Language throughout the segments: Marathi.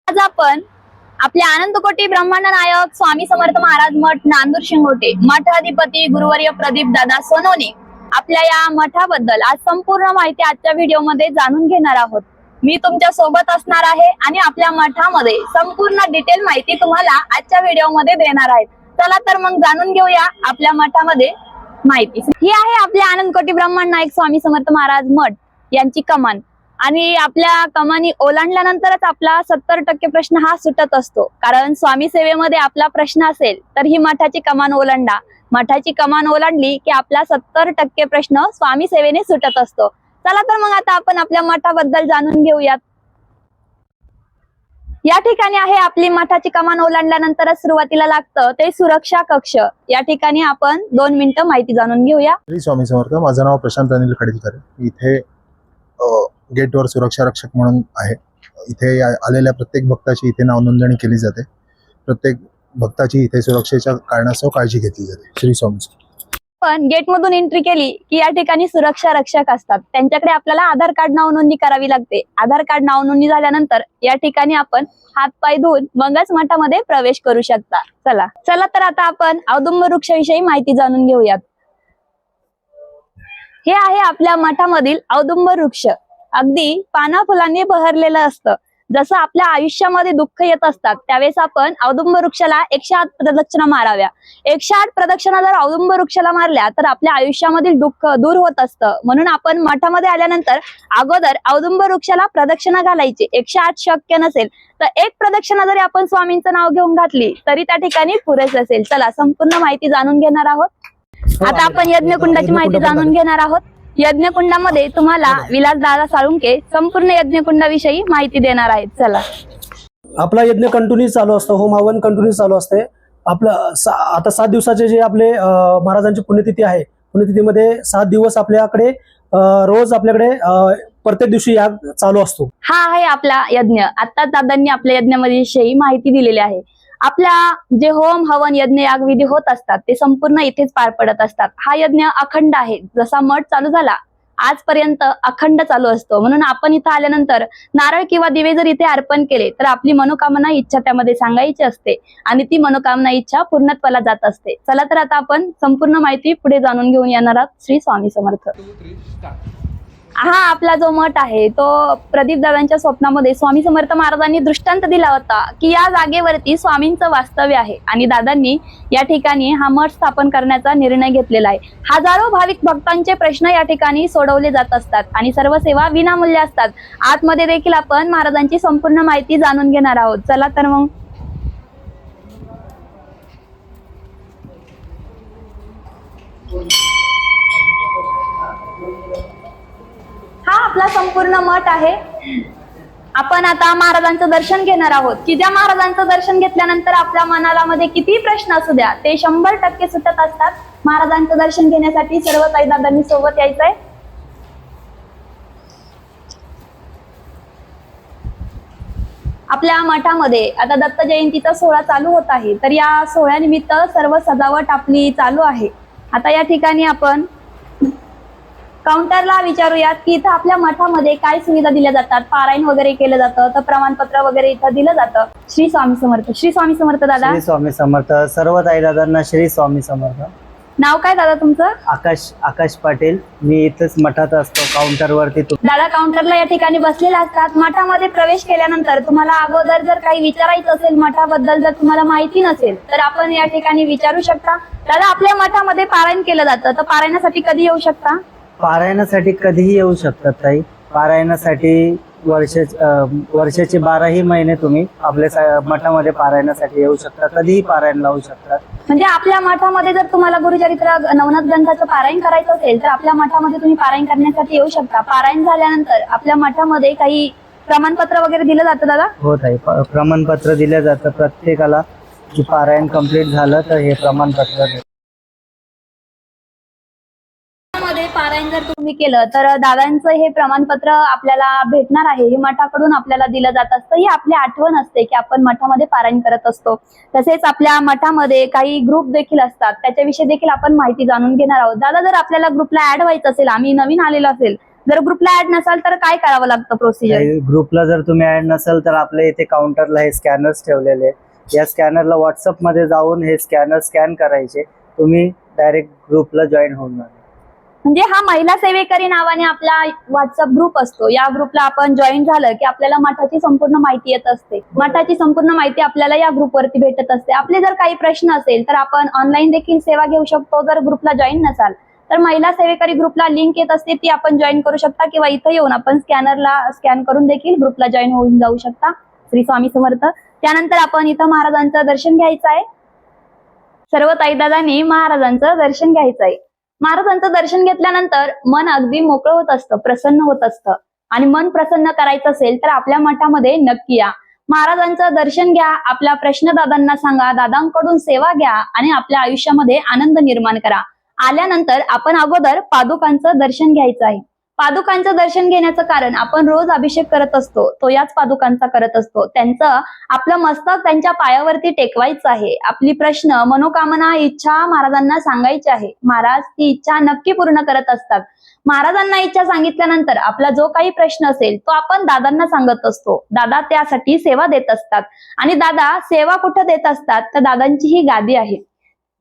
आज आपण आपले आनंदकोटी ब्रह्मांड नायक स्वामी समर्थ महाराज मठ नांदूर शिंगोटे मठाधिपती गुरुवर्य प्रदीप दादा सोनवणे आपल्या या मठाबद्दल आज संपूर्ण माहिती आजच्या व्हिडिओ मध्ये जाणून घेणार आहोत। मी तुमच्या सोबत असणार आहे आणि आपल्या मठामध्ये संपूर्ण डिटेल माहिती तुम्हाला आजच्या व्हिडिओ मध्ये देणार आहे। चला तर मग जाणून घेऊया आपल्या मठामध्ये माहिती। ही आहे आपल्या आनंदकोटी ब्रह्मांड नायक स्वामी समर्थ महाराज मठ यांची कमान आणि आपल्या कमानी ओलांडल्यानंतरच आपला 70% प्रश्न हा सुटत असतो। कारण स्वामी सेवेमध्ये आपला प्रश्न असेल तर ही मठाची कमान ओलांडा, मठाची कमान ओलांडली की आपला 70% प्रश्न स्वामी सेवेने सुटत असतो। चला तर मग आता आपण आपल्या मठाबद्दल जाणून घेऊयात। या ठिकाणी आहे आपली मठाची कमान ओलांडल्यानंतरच सुरुवातीला लागतं ते सुरक्षा कक्ष। या ठिकाणी आपण 2 मिनिटं माहिती जाणून घेऊया। श्री स्वामी समर्थ, माझं नाव प्रशांत अनिल खडीलकर। इथे गेटवर सुरक्षा रक्षक म्हणून आहे। इथे आलेल्या प्रत्येक भक्ताची इथे नाव नोंदणी केली जाते। प्रत्येक भक्ताची इथे सुरक्षेच्या कारणास्तव काळजी घेतली जाते। श्री स्वामी। पण गेट मधून एंट्री केली की या ठिकाणी सुरक्षा रक्षक असतात, त्यांच्याकडे आपल्याला आधार कार्ड नाव नोंदणी करावी लागते। आधार कार्ड नाव नोंदणी झाल्यानंतर या ठिकाणी आपण हात पाय धुवून मगच मठामध्ये प्रवेश करू शकता। चला तर आता आपण औदुंबर वृक्षाविषयी माहिती जाणून घेऊयात। हे आहे आपल्या मठामधील औदुंबर वृक्ष। अगदी पाना फुलांनी बहरलेलं असतं। जसं आपल्या आयुष्यामध्ये दुःख येत असतात त्यावेळेस आपण औदुंबर वृक्षाला 108 प्रदक्षिणा माराव्या। 108 प्रदक्षिणा जर औदुंबर वृक्षाला मारल्या तर आपल्या आयुष्यामधील दुःख दूर होत असतं। म्हणून आपण मठामध्ये आल्यानंतर अगोदर औदुंबर वृक्षाला प्रदक्षिणा घालायची। 108 शक्य नसेल तर 1 प्रदक्षिणा जरी आपण स्वामींचं नाव घेऊन घातली तरी त्या ठिकाणी पुरेसे असेल। चला संपूर्ण माहिती जाणून घेणार आहोत। आता आपण यज्ञकुंडाची माहिती जाणून घेणार आहोत। यज्ञकुंडामध्ये तुम्हाला विलास दादा साळुंके संपूर्ण यज्ञकुंडाविषयी माहिती देणार आहेत। चला। आपला यज्ञ कंटिन्यू चालू असतो, होम हवन कंटिन्यू चालू असते। आपलं आता 7 दिवसाचे जे आपले महाराजांची पुण्यतिथी आहे, पुण्यतिथीमध्ये 7 दिवस आपल्याकडे रोज आपल्याकडे प्रत्येक दिवशी याग चालू असतो। हा आहे आपला यज्ञ। आता दादांनी आपल्या यज्ञाविषयी माहिती दिलेली आहे। आपल्या जे होम हवन यज्ञ याग विधी होत असतात ते संपूर्ण इथेच पार पडत असतात। हा यज्ञ अखंड आहे। जसा मठ चालू झाला आजपर्यंत अखंड चालू असतो। म्हणून आपण इथं आल्यानंतर नारळ किंवा दिवे जर इथे अर्पण केले तर आपली मनोकामना इच्छा त्यामध्ये सांगायची असते आणि ती मनोकामना इच्छा पूर्णत्वाला जात असते। चला तर आता आपण संपूर्ण माहिती पुढे जाणून घेऊन येणार आहोत। श्री स्वामी समर्थ। हा आपला जो मठ आहे तो प्रदीप दादांच्या स्वप्नामध्ये स्वामी समर्थ महाराजांनी दृष्टांत दिला होता की या जागेवरती स्वामींचं वास्तव्य आहे आणि दादांनी या ठिकाणी हा मठ स्थापन करण्याचा निर्णय घेतलेला आहे। हजारो भाविक भक्तांचे प्रश्न या ठिकाणी सोडवले जात असतात आणि सर्व सेवा विनामूल्य असतात। आतमध्ये देखील आपण महाराजांची संपूर्ण माहिती जाणून घेणार आहोत। चला तर मग हा आपला संपूर्ण मठ आहे। आपण आता महाराजांचं दर्शन घेणार आहोत की ज्या महाराजांचं दर्शन घेतल्यानंतर आपल्या मनाला मध्ये किती प्रश्न असू द्या ते 100% सुटत असतात। महाराजांचं दर्शन घेण्यासाठी सर्व काही दादांनी सोबत यायचंय। आपल्या मठामध्ये आता दत्त जयंतीचा सोहळा चालू होत आहे, तर या सोहळ्यानिमित्त सर्व सजावट आपली चालू आहे। आता या ठिकाणी आपण काउंटरला विचारूयात की इथं आपल्या मठामध्ये काय सुविधा दिल्या जातात। पारायण वगैरे केलं जातं तर प्रमाणपत्र वगैरे इथं दिलं जातं। श्री स्वामी समर्थ। श्री स्वामी समर्थ दादा। श्री स्वामी समर्थ। सर्व ताई दादांना श्री स्वामी समर्थ। नाव काय दादा तुमचं? आकाश पाटील। मी इथेच मठात असतो काउंटरवरती। दादा काउंटरला या ठिकाणी बसलेले असतात। मठामध्ये प्रवेश केल्यानंतर तुम्हाला अगोदर जर काही विचारायचं असेल मठाबद्दल, जर तुम्हाला माहिती नसेल तर आपण या ठिकाणी विचारू शकता। दादा आपल्या मठामध्ये पारायण केलं जातं तर पारायणासाठी कधी येऊ शकता? पारायणासाठी कधीही येऊ शकतात ताई। पारायणासाठी वर्षाचे 12ही महिने तुम्ही आपल्या मठामध्ये पारायणासाठी येऊ शकता। कधीही पारायण लावू शकतात। म्हणजे आपल्या मठामध्ये जर तुम्हाला गुरुचरित्र नवनाथ ग्रंथाचं पारायण करायचं असेल तर आपल्या मठामध्ये तुम्ही पारायण करण्यासाठी येऊ शकता। पारायण झाल्यानंतर आपल्या मठामध्ये काही प्रमाणपत्र वगैरे दिलं जातं दादा? हो ताई, प्रमाणपत्र दिलं जातं प्रत्येकाला की पारायण कंप्लीट झालं तर हे प्रमाणपत्र। पारायण जर तुम्ही केलं तर दादांचं हे प्रमाणपत्र आपल्याला भेटणार आहे। हे मठाकडून आपल्याला दिलं जात असतं। ही आपली आठवण असते की आपण मठामध्ये पारायण करत असतो। तसेच आपल्या मठामध्ये काही ग्रुप देखील असतात, त्याच्याविषयी देखील आपण माहिती जाणून घेणार आहोत। दादा जर आपल्याला ग्रुपला ऍड व्हायचं असेल, आम्ही नवीन आलेलो असेल जर ग्रुपला ऍड नसाल तर काय करावं लागतं प्रोसिजर? ग्रुपला जर तुम्ही ऍड नसाल तर आपल्या इथे काउंटरला हे स्कॅनर्स ठेवलेले आहेत. या स्कॅनरला व्हॉट्सअप मध्ये जाऊन हे स्कॅनर स्कॅन करायचे, तुम्ही डायरेक्ट ग्रुपला जॉईन होऊन जाणार. म्हणजे हा महिला सेवेकरी नावाने आपला व्हॉट्सअप ग्रुप असतो. या ग्रुपला आपण जॉईन झालं की आपल्याला मठाची संपूर्ण माहिती येत असते. मठाची संपूर्ण माहिती आपल्याला या ग्रुपवरती भेटत असते. आपले जर काही प्रश्न असेल तर आपण ऑनलाईन देखील सेवा घेऊ शकतो. जर ग्रुपला जॉईन नसाल तर महिला सेवेकरी ग्रुपला लिंक येत असते, ती आपण जॉईन करू शकता किंवा इथं येऊन आपण स्कॅनरला स्कॅन करून देखील ग्रुपला जॉईन होऊन जाऊ शकता. श्री स्वामी समर्थ. त्यानंतर आपण इथं महाराजांचं दर्शन घ्यायचं आहे. सर्व ताईदादांनी महाराजांचं दर्शन घ्यायचं आहे. महाराजांचं दर्शन घेतल्यानंतर मन अगदी मोकळं होत असतं, प्रसन्न होत असतं. आणि मन प्रसन्न करायचं असेल तर आपल्या मठामध्ये नक्की या. महाराजांचं दर्शन घ्या, आपला प्रश्न दादांना सांगा, दादांकडून सेवा घ्या आणि आपल्या आयुष्यामध्ये आनंद निर्माण करा. आल्यानंतर आपण अगोदर पादुकांचं दर्शन घ्यायचं आहे. पादुकांचं दर्शन घेण्याचं कारण आपण रोज अभिषेक करत असतो, तो याच पादुकांचा करत असतो. त्यांचं आपलं मस्तक त्यांच्या पायावरती टेकवायचं आहे. आपली प्रश्न, मनोकामना, इच्छा महाराजांना सांगायची आहे. महाराज ती इच्छा नक्की पूर्ण करत असतात. महाराजांना इच्छा सांगितल्यानंतर आपला जो काही प्रश्न असेल तो आपण दादांना सांगत असतो. दादा त्यासाठी सेवा देत असतात. आणि दादा सेवा कुठं देत असतात तर दादांची ही गादी आहे.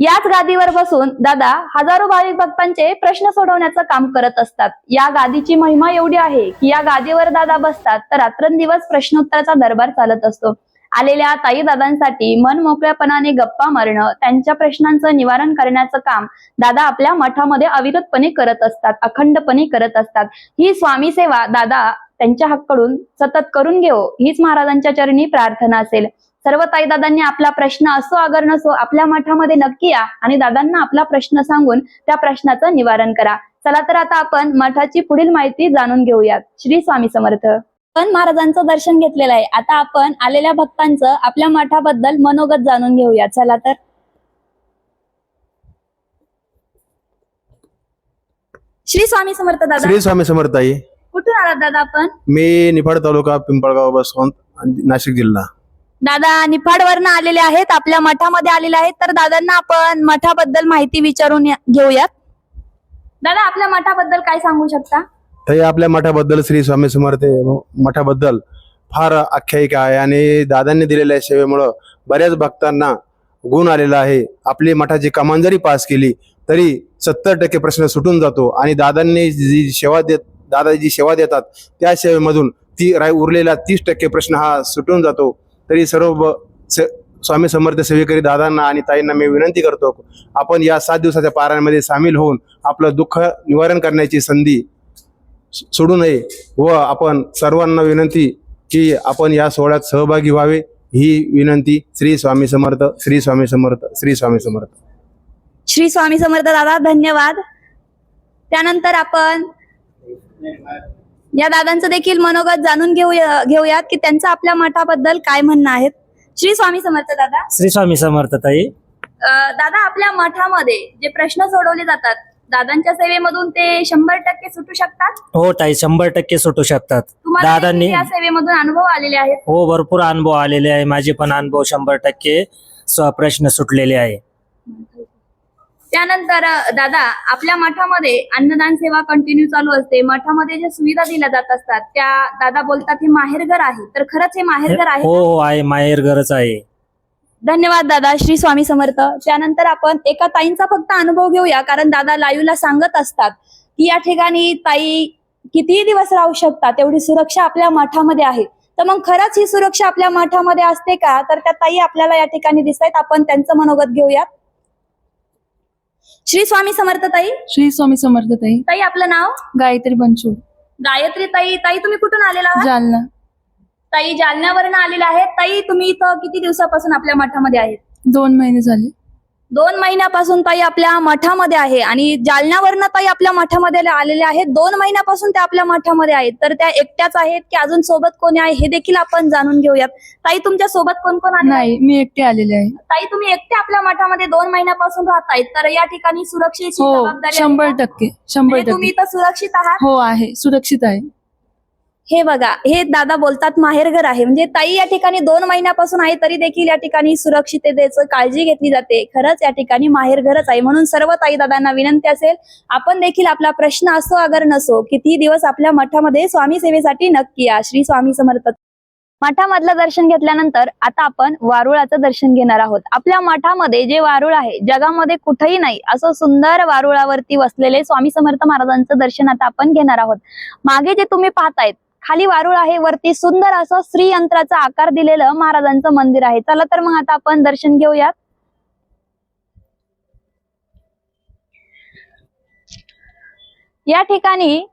याच गादीवर बसून दादा हजारो भाविक भक्तांचे प्रश्न सोडवण्याचं काम करत असतात. या गादीची महिमा एवढी आहे की या गादीवर दादा बसतात तर रात्रंदिवस प्रश्नोत्तराचा दरबार चालत असतो. आलेल्या ताई दादांसाठी मन मोकळ्यापणाने गप्पा मारणं, त्यांच्या प्रश्नांचं निवारण करण्याचं काम दादा आपल्या मठामध्ये अविरतपणे करत असतात, अखंडपणे करत असतात. ही स्वामी सेवा दादा त्यांच्या हक्कडून सतत करून घेऊ हीच महाराजांच्या चरणी प्रार्थना असेल. सर्व ताईदादांनी आपला प्रश्न असो अगर नसो आपल्या मठामध्ये नक्की या आणि दादांना आपला प्रश्न सांगून त्या प्रश्नाचं निवारण करा. चला तर आता आपण मठाची पुढील माहिती जाणून घेऊयात. श्री स्वामी समर्थ. आपण महाराजांचं दर्शन घेतलेलं आहे. आता आपण आलेल्या भक्तांचं आपल्या मठाबद्दल मनोगत जाणून घेऊया. चला तर. श्री स्वामी समर्थ दादा. श्री स्वामी समर्थ ताई. कुठून आलात दादा आपण? मी निफाड तालुका पिंपळगाव बसवंत नाशिक जिल्हा. दादा निफाडवरनं आलेले आहेत, आपल्या मठामध्ये आलेले आहेत. तर दादांना आपण मठाबद्दल माहिती विचारून घेऊयात. दादा आपल्या मठाबद्दल काय सांगू शकता? ताई आपल्या मठाबद्दल श्री स्वामी समर्थ मठाबद्दल फार आख्यायिका आहे आणि दादांनी दिलेल्या सेवेमुळं बऱ्याच भक्तांना गुण आलेला आहे. आपली मठाची कमान जरी पास केली तरी 70% प्रश्न सुटून जातो आणि दादांनी जी सेवा देतात त्या सेवेमधून उरलेला 30% प्रश्न हा सुटून जातो. तरी सर्व स्वामी समर्थ सेवेकरी दादांना आणि ताईंना मी विनंती करतो, आपण या 7 दिवसाच्या पारायणामध्ये सामील होऊन आपलं दुःख निवारण करण्याची संधी सोडू नये व आपण सर्वांना विनंती की आपण या सोहळ्यात सहभागी व्हावे ही विनंती. श्री स्वामी समर्थ. श्री स्वामी समर्थ. श्री स्वामी समर्थ. श्री स्वामी समर्थ दादा, धन्यवाद. त्यानंतर आपण या दादांचं देखील मनोगत जाणून घेऊयात की त्यांचं आपल्या मठाबद्दल काय म्हणणं आहे. श्री स्वामी समर्थ दादा. श्री स्वामी समर्थ ताई. दादा आपल्या मठामध्ये जे प्रश्न सोडवले जातात दादांच्या सेवेमधून ते 100% सुटू शकतात? हो ताई, 100% सुटू शकतात. तुम्हाला दादांनी या सेवेमधून अनुभव आलेले आहेत? हो, भरपूर अनुभव आलेले आहे. माझे पण अनुभव 100% प्रश्न सुटलेले आहे. त्यानंतर दादा आपल्या मठामध्ये अन्नदान सेवा कंटिन्यू चालू असते. मठामध्ये ज्या सुविधा दिल्या जात असतात त्या दादा बोलतात हे माहेरघर आहे, तर खरंच हे माहेरघर आहे? हो हो आहे, माहेरघरच आहे. धन्यवाद दादा. श्री स्वामी समर्थ. त्यानंतर आपण एका ताईंचा फक्त अनुभव घेऊया, कारण दादा लाईव्हला सांगत असतात की या ठिकाणी ताई कितीही दिवस राहू शकतात, तेवढी सुरक्षा आपल्या मठामध्ये आहे. तर मग खरंच ही सुरक्षा आपल्या मठामध्ये असते का? तर त्या ताई आपल्याला या ठिकाणी दिसत आहेत, आपण त्यांचं मनोगत घेऊयात. श्री स्वामी समर्थ ताई. श्री स्वामी समर्थ ताई. ताई आपलं नाव? गायत्री बनसोड. गायत्री ताई. ताई तुम्ही कुठून आलेला आहात? जालना. ताई जालन्यावरून आलेला आहेत. ताई तुम्ही इथं किती दिवसापासून आपल्या मठामध्ये आहेत? 2 महिने झाले. 2 महिन्यापासून ताई आपल्या मठामध्ये आहे आणि जालन्यावरनं ताई आपल्या मठामध्ये आलेल्या आहेत. 2 महिन्यापासून त्या आपल्या मठामध्ये आहेत. तर त्या एकट्याच आहेत की अजून सोबत कोणी आहे हे देखील आपण जाणून घेऊयात. ताई तुमच्या सोबत कोण कोण आले? नाही, मी एकटे आलेले आहे. ताई तुम्ही एकटे आपल्या मठामध्ये 2 महिन्यापासून राहतायत, तर या ठिकाणी सुरक्षेची हो, जबाबदारी आहे का? 100%. म्हणजे तुम्ही इथं सुरक्षित आहात? हो आहे, सुरक्षित आहे. हे बघा, हे दादा बोलतात माहेरघर आहे. म्हणजे ताई या ठिकाणी 2 महिन्यापासून आहे, तरी देखील या ठिकाणी सुरक्षिततेचं काळजी घेतली जाते. खरंच या ठिकाणी माहेरघरच आहे. म्हणून सर्व ताई दादांना विनंती असेल, आपण देखील आपला प्रश्न असो अगर नसो, किती दिवस आपल्या मठामध्ये स्वामी सेवेसाठी नक्की या. श्री स्वामी समर्थ. मठामधलं दर्शन घेतल्यानंतर आता आपण वारुळाचं दर्शन घेणार आहोत. आपल्या मठामध्ये जे वारुळ आहे, जगामध्ये कुठेही नाही असं सुंदर वारुळावरती बसलेले स्वामी समर्थ महाराजांचं दर्शन आता आपण घेणार आहोत. मागे जे तुम्ही पाहतायत, खाली वारुळ आहे, वरती सुंदर असं श्रीयंत्राचा आकार दिलेलं महाराजांचं मंदिर आहे. चला तर मग आता आपण दर्शन घेऊयात. या ठिकाणी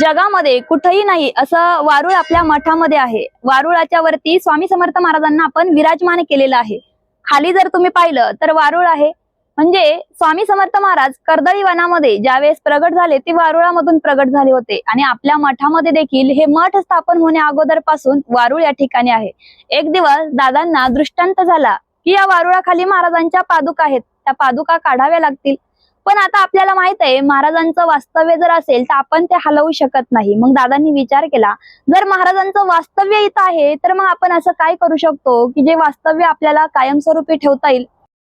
जगामध्ये कुठेही नाही असं वारुळ आपल्या मठामध्ये आहे. वारुळाच्या वरती स्वामी समर्थ महाराजांना आपण विराजमान केलेलं आहे. खाली जर तुम्ही पाहिलं तर वारुळ आहे. म्हणजे स्वामी समर्थ महाराज कर्दळी वनामध्ये ज्यावेळेस प्रगट झाले ते वारुळामधून प्रगट झाले होते आणि आपल्या मठामध्ये देखील हे मठ स्थापन होण्या अगोदरपासून वारुळ या ठिकाणी आहे. एक दिवस दादांना दृष्टांत झाला की या वारुळाखाली महाराजांच्या पादुका आहेत, त्या पादुका काढाव्या लागतील. पण आता आपल्याला माहित आहे महाराजांचं वास्तव्य जर असेल तर आपण ते हलवू शकत नाही. मग दादांनी विचार केला, जर महाराजांचं वास्तव्य इथं आहे तर मग आपण असं काय करू शकतो की जे वास्तव्य आपल्याला कायमस्वरूपी ठेवता येईल.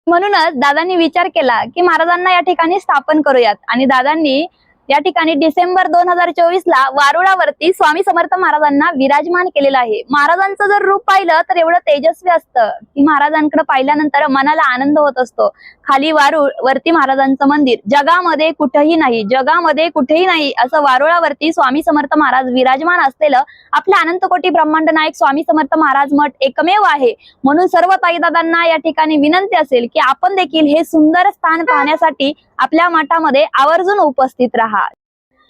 म्हणूनच दादांनी विचार केला की महाराजांना या ठिकाणी स्थापन करूयात. आणि दादांनी या ठिकाणी डिसेंबर 2024 ला वारुळावरती स्वामी समर्थ महाराजांना विराजमान केलेलं आहे. महाराजांचं जर रूप पाहिलं तर एवढं तेजस्वी असतं की महाराजांकडे पाहिल्यानंतर मनाला आनंद होत असतो. खाली वारुळ, वरती महाराजांचं मंदिर. जगामध्ये कुठेही नाही, जगामध्ये कुठेही नाही असं वारुळावरती स्वामी समर्थ महाराज विराजमान असलेलं आपल्या अनंतकोटी ब्रह्मांड नायक स्वामी समर्थ महाराज मठ एकमेव आहे. म्हणून सर्व ताईदादांना या ठिकाणी विनंती असेल की आपण देखील हे सुंदर स्थान पाहण्यासाठी आपल्या मठामध्ये आवर्जून उपस्थित राहा.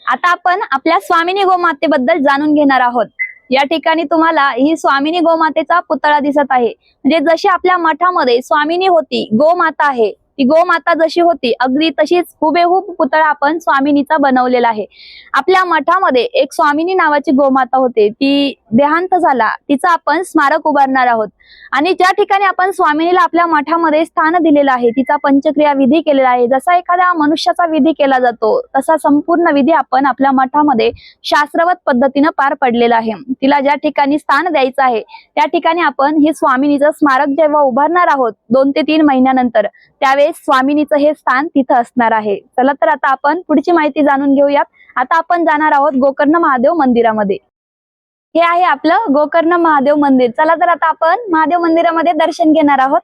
आता आपण आपल्या स्वामिनी गोमातेबद्दल जाणून घेणार आहोत. या ठिकाणी तुम्हाला ही स्वामिनी गोमातेचा पुतळा दिसत आहे. म्हणजे जशी आपल्या मठामध्ये स्वामिनी होती, गोमाता आहे, ती गोमाता जशी होती अगदी तशीच हुबेहूब पुतळा आपण स्वामिनीचा बनवलेला आहे. आपल्या मठामध्ये एक स्वामिनी नावाची गोमाता होते, ती देहांत झाला, तिचं आपण स्मारक उभारणार आहोत. आणि ज्या ठिकाणी आपण स्वामिनीला आपल्या मठामध्ये स्थान दिलेलं आहे, तिचा पंचक्रिया विधी केलेला आहे. जसा एखाद्या मनुष्याचा विधी केला जातो तसा संपूर्ण विधी आपण आपल्या मठामध्ये शास्त्रवत पद्धतीनं पार पडलेला आहे. तिला ज्या ठिकाणी स्थान द्यायचं आहे त्या ठिकाणी आपण हे स्वामिनीचं स्मारक जेव्हा उभारणार आहोत 2 ते 3 महिन्यानंतर, त्यावेळेस स्वामिनीचं हे स्थान तिथं असणार आहे. चला तर आता आपण पुढची माहिती जाणून घेऊयात. आता आपण जाणार आहोत गोकर्ण महादेव मंदिरामध्ये. हे आहे आपलं गोकर्ण महादेव मंदिर. चला तर आता आपण महादेव मंदिरामध्ये दर्शन घेणार आहोत.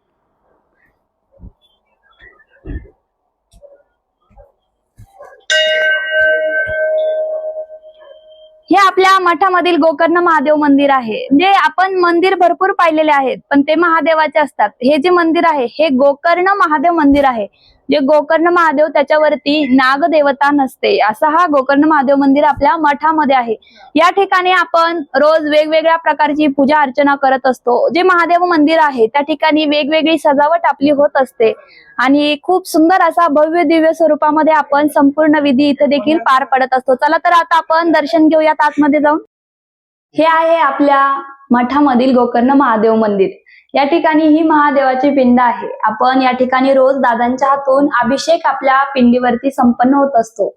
हे आपल्या मठामधील गोकर्ण महादेव मंदिर आहे. म्हणजे आपण मंदिर भरपूर पाहिलेले आहेत पण ते महादेवाचे असतात. हे जे मंदिर आहे हे गोकर्ण महादेव मंदिर आहे. जे गोकर्ण महादेव त्याच्यावरती नागदेवता नसते, असा हा गोकर्ण महादेव मंदिर आपल्या मठामध्ये आहे. या ठिकाणी आपण रोज वेगवेगळ्या प्रकारची पूजा अर्चना करत असतो. जे महादेव मंदिर आहे त्या ठिकाणी वेगवेगळी सजावट आपली होत असते आणि खूप सुंदर असा भव्य दिव्य स्वरूपामध्ये आपण संपूर्ण विधी इथे देखील पार पडत असतो. चला तर आता आपण दर्शन घेऊयात आतमध्ये जाऊन. हे आहे आपल्या मठामधील गोकर्ण महादेव मंदिर. या ठिकाणी ही महादेवाची पिंड आहे. आपण या ठिकाणी रोज दादांच्या हातून अभिषेक आपल्या पिंडीवरती संपन्न होत असतो.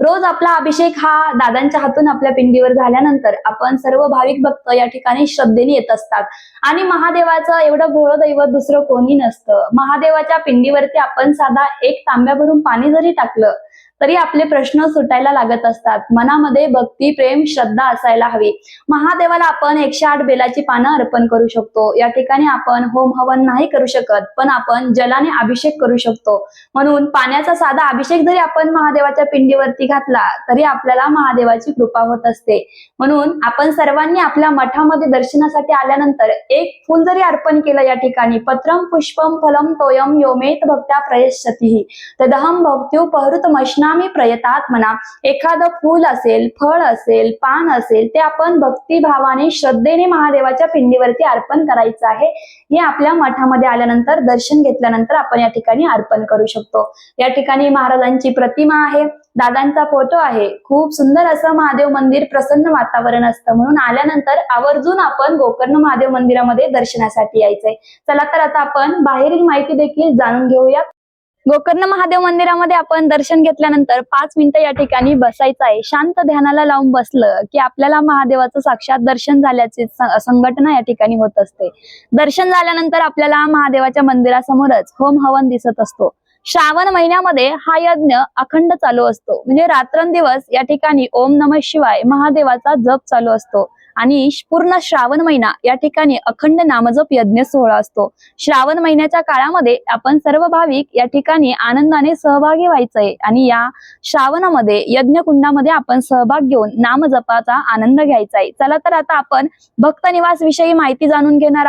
रोज आपला अभिषेक हा दादांच्या हातून आपल्या पिंडीवर झाल्यानंतर आपण सर्व भाविक भक्त या ठिकाणी श्रद्धेने येत असतात. आणि महादेवाचं एवढं भोळं दैवत दुसरं कोणी नसतं. महादेवाच्या पिंडीवरती आपण साधा 1 तांब्या भरून पाणी जरी टाकलं तरी आपले प्रश्न सुटायला लागत असतात. मनामध्ये भक्ती, प्रेम, श्रद्धा असायला हवी. महादेवाला आपण 108 बेलाची पानं अर्पण करू शकतो. या ठिकाणी आपण होम हवन नाही करू शकत पण आपण जलाने अभिषेक करू शकतो. म्हणून पाण्याचा साधा अभिषेक जरी आपण महादेवाच्या पिंडीवरती घातला तरी आपल्याला महादेवाची कृपा होत असते. म्हणून आपण सर्वांनी आपल्या मठामध्ये दर्शनासाठी आल्यानंतर 1 फूल जरी अर्पण केलं या ठिकाणी, पत्रम पुष्पम फलम तोयम योमेत भक्त्या प्रयश्यतिः तदहम भक्त्युपहृत मश्नामी प्रयतात्मना. एखादं फूल असेल, फळ असेल, पान असेल ते आपण भक्तिभावाने श्रद्धेने महादेवाच्या पिंडीवरती अर्पण करायचं आहे. हे आपल्या मठामध्ये आल्यानंतर दर्शन घेतल्यानंतर आपण या ठिकाणी अर्पण करू शकतो. या ठिकाणी महाराजांची प्रतिमा आहे, दादांचा फोटो आहे. खूप सुंदर असं महादेव मंदिर, प्रसन्न वातावरण असतं. म्हणून आल्यानंतर आवर्जून आपण गोकर्ण महादेव मंदिरामध्ये दर्शनासाठी यायचंय. चला तर आता आपण बाहेरील माहिती देखील जाणून घेऊया. गोकर्ण महादेव मंदिरामध्ये आपण दर्शन घेतल्यानंतर 5 मिनिटं या ठिकाणी बसायचं आहे. शांत ध्यानाला लावून बसलं की आपल्याला महादेवाचं साक्षात दर्शन झाल्याची संघटना या ठिकाणी होत असते. दर्शन झाल्यानंतर आपल्याला महादेवाच्या मंदिरासमोरच होम हवन दिसत असतो. श्रावण महिन्यामध्ये हा यज्ञ अखंड चालू असतो. म्हणजे रात्रंदिवस या ठिकाणी ओम नमः शिवाय महादेवाचा जप चालू असतो आणि पूर्ण श्रावण महिना या ठिकाणी अखंड नामजप यज्ञ सोहळा असतो. श्रावण महिन्याच्या काळामध्ये आपण सर्व भाविक या ठिकाणी आनंदाने सहभागी व्हायचंय आणि या श्रावणामध्ये यज्ञ कुंडामध्ये आपण सहभाग घेऊन नामजपाचा आनंद घ्यायचा आहे. चला तर आता आपण भक्त निवास विषयी माहिती जाणून घेणार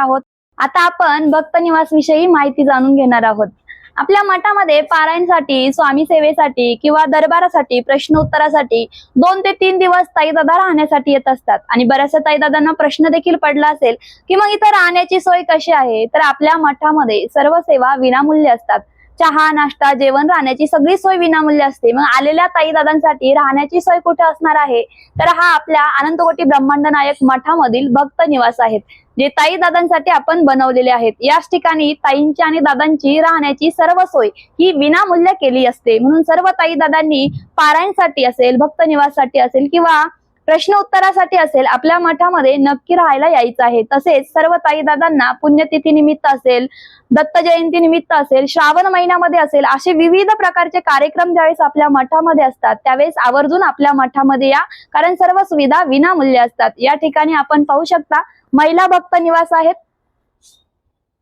आहोत. आपल्या मठामध्ये पारायणसाठी, स्वामी सेवेसाठी किंवा दरबारासाठी, प्रश्न उत्तरासाठी 2 ते 3 दिवस ताईदादा राहण्यासाठी येत असतात. आणि बऱ्याचशा ताईदादांना प्रश्न देखील पडला असेल की मग इथं राहण्याची सोय कशी आहे. तर आपल्या मठामध्ये सर्व सेवा विनामूल्य असतात. चहा, नाश्ता, जेवण, राहण्याची सगळी सोय विनामूल्य असते. मग आलेल्या ताईदादांसाठी राहण्याची सोय कुठे असणार आहे, तर हा आपल्या अनंतकोटी ब्रह्मांड नायक मठामधील भक्त निवास आहेत, जे ताईदादांसाठी आपण बनवलेले आहेत. याच ठिकाणी ताईंची आणि दादांची राहण्याची सर्व सोय ही विनामूल्य केली असते. म्हणून सर्व ताईदादांनी पारायणसाठी असेल, भक्त निवाससाठी असेल किंवा प्रश्न उत्तरासाठी असेल, आपल्या मठामध्ये नक्की राहायला यायचं आहे. तसेच सर्व ताईदादांना पुण्यतिथी निमित्त असेल, दत्त जयंती निमित्त असेल, श्रावण महिन्यामध्ये असेल, असे विविध प्रकारचे कार्यक्रम ज्यावेळेस आपल्या मठामध्ये असतात त्यावेळेस आवर्जून आपल्या मठामध्ये या, कारण सर्व सुविधा विनामूल्य असतात. या ठिकाणी आपण पाहू शकता महिला भक्त निवास आहेत.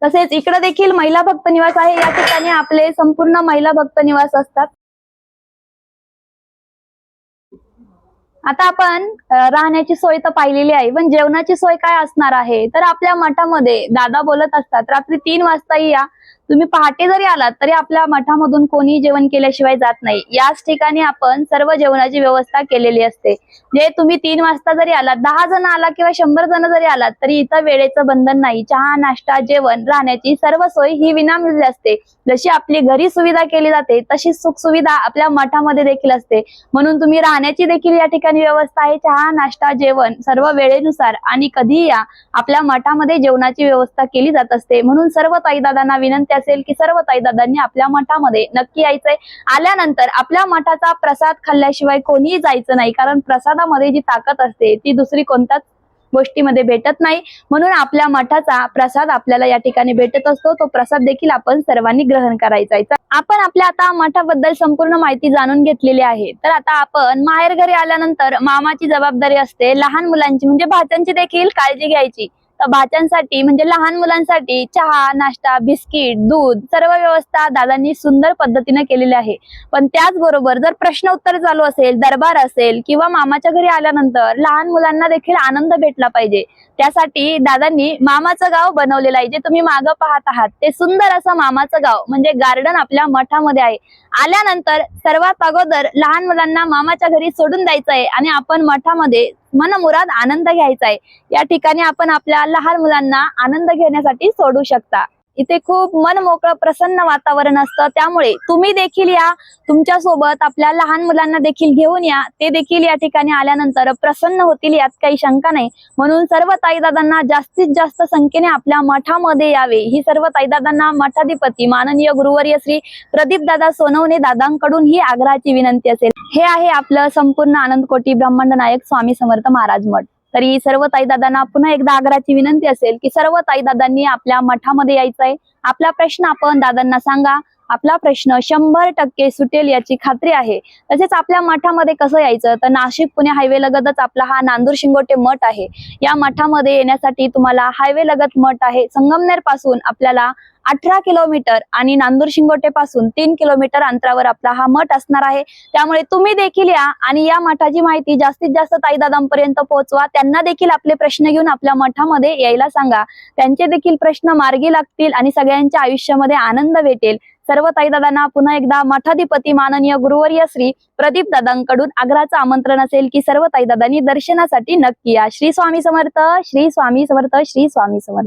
तसेच इकडे देखील महिला भक्त निवास आहे. या ठिकाणी आपले संपूर्ण महिला भक्त निवास असतात. आता आपण राहण्याची सोय तर पाहिलेली आहे, पण जेवणाची सोय काय असणार आहे, तर आपल्या मठामध्ये दादा बोलत असतात रात्री 3 वाजताही या, तुम्ही पहाटे जरी आलात तरी आपल्या मठामधून कोणी जेवण केल्याशिवाय जात नाही. याच ठिकाणी आपण सर्व जेवणाची व्यवस्था केलेली असते. जे तुम्ही 3 वाजता जरी आलात, 10 जण आला किंवा 100 जण जरी आलात तरी इथं वेळेचं बंधन नाही. चहा, नाश्ता, जेवण, राहण्याची सर्व सोय ही विनामूल्य असते. जशी आपली घरी सुविधा केली जाते तशीच सुख सुविधा आपल्या मठामध्ये देखील असते. म्हणून तुम्ही राहण्याची देखील या ठिकाणी व्यवस्था आहे. चहा, नाश्ता, जेवण सर्व वेळेनुसार आणि कधीही या, आपल्या मठामध्ये जेवणाची व्यवस्था केली जात असते. म्हणून सर्व ताईदादांना विनंती असेल की सर्व ताईदादांनी आपल्या मठामध्ये नक्की यायचंय. आल्यानंतर आपल्या मठाचा प्रसाद खाल्ल्याशिवाय कोणीही जायचं नाही, कारण प्रसादामध्ये जी ताकद असते ती दुसरी कोणत्याच गोष्टीमध्ये भेटत नाही. म्हणून आपल्या मठाचा प्रसाद आपल्याला या ठिकाणी भेटत असतो. तो प्रसाद देखील आपण सर्वांनी ग्रहण करायचा आहे. आपण आपल्या आता मठाबद्दल संपूर्ण माहिती जाणून घेतलेली आहे. तर आता आपण माहेर घरी आल्यानंतर मामाची जबाबदारी असते लहान मुलांची, म्हणजे भाच्यांची देखील काळजी घ्यायची. तर भाच्यांसाठी म्हणजे लहान मुलांसाठी चहा, नाश्ता, बिस्किट, दूध सर्व व्यवस्था दादांनी सुंदर पद्धतीने केलेली आहे. पण त्याचबरोबर जर प्रश्न उत्तर चालू असेल, दरबार असेल किंवा मामाच्या घरी आल्यानंतर लहान मुलांना देखील आनंद भेटला पाहिजे, त्यासाठी दादांनी मामाचं गाव बनवलेलं आहे. जे तुम्ही मागं पाहत आहात ते सुंदर असं मामाचं गाव म्हणजे गार्डन आपल्या मठामध्ये आहे. आल्यानंतर सर्वात अगोदर लहान मुलांना मामाच्या घरी सोडून द्यायचं आहे आणि आपण मठामध्ये मनमुराद आनंद घ्यायचा आहे. या ठिकाणी आपण आपल्या लहान मुलांना आनंद घेण्यासाठी सोडू शकता. इथे खूप मन मोकळं प्रसन्न वातावरण असतं. त्यामुळे तुम्ही देखील या, तुमच्या सोबत आपल्या लहान मुलांना देखील घेऊन या. ते देखील या ठिकाणी आल्यानंतर प्रसन्न होतील, यात काही शंका नाही. म्हणून सर्व ताईदादांना जास्तीत जास्त संख्येने आपल्या मठामध्ये यावे ही सर्व ताईदादांना मठाधिपती माननीय गुरुवर्य श्री प्रदीप दादा सोनवणे दादांकडून ही आग्रहाची विनंती असेल. हे आहे आपलं संपूर्ण अनंतकोटी ब्रह्मांड नायक स्वामी समर्थ महाराज मठ. तरी सर्व ताईदादांना पुन्हा एकदा आग्रहाची विनंती असेल की सर्व ताईदादांनी आपल्या मठामध्ये यायचंय. आपला प्रश्न आपण दादांना सांगा. आपला प्रश्न 100% सुटेल याची खात्री आहे. तसेच आपल्या मठामध्ये कसं यायचं, तर नाशिक पुणे हायवे लगतच आपला हा नांदूर शिंगोटे मठ आहे. या मठामध्ये येण्यासाठी तुम्हाला हायवे लगत मठ आहे. संगमनेर पासून आपल्याला 18 किलोमीटर आणि नांदूर शिंगोटे पासून 3 किलोमीटर अंतरावर आपला हा मठ असणार आहे. त्यामुळे तुम्ही देखील या आणि या मठाची माहिती जास्तीत जास्त ताईदादांपर्यंत पोहोचवा. त्यांना देखील आपले प्रश्न घेऊन आपल्या मठामध्ये यायला सांगा. त्यांचे देखील प्रश्न मार्गी लागतील आणि सगळ्यांच्या आयुष्यामध्ये आनंद भेटेल. सर्व ताईदादांना पुन्हा एकदा मठाधिपती माननीय गुरुवर्य श्री प्रदीप दादांकडून आग्रहाचं आमंत्रण असेल की सर्व ताईदादांनी दर्शनासाठी नक्की या. श्री स्वामी समर्थ, श्री स्वामी समर्थ, श्री स्वामी समर्थ.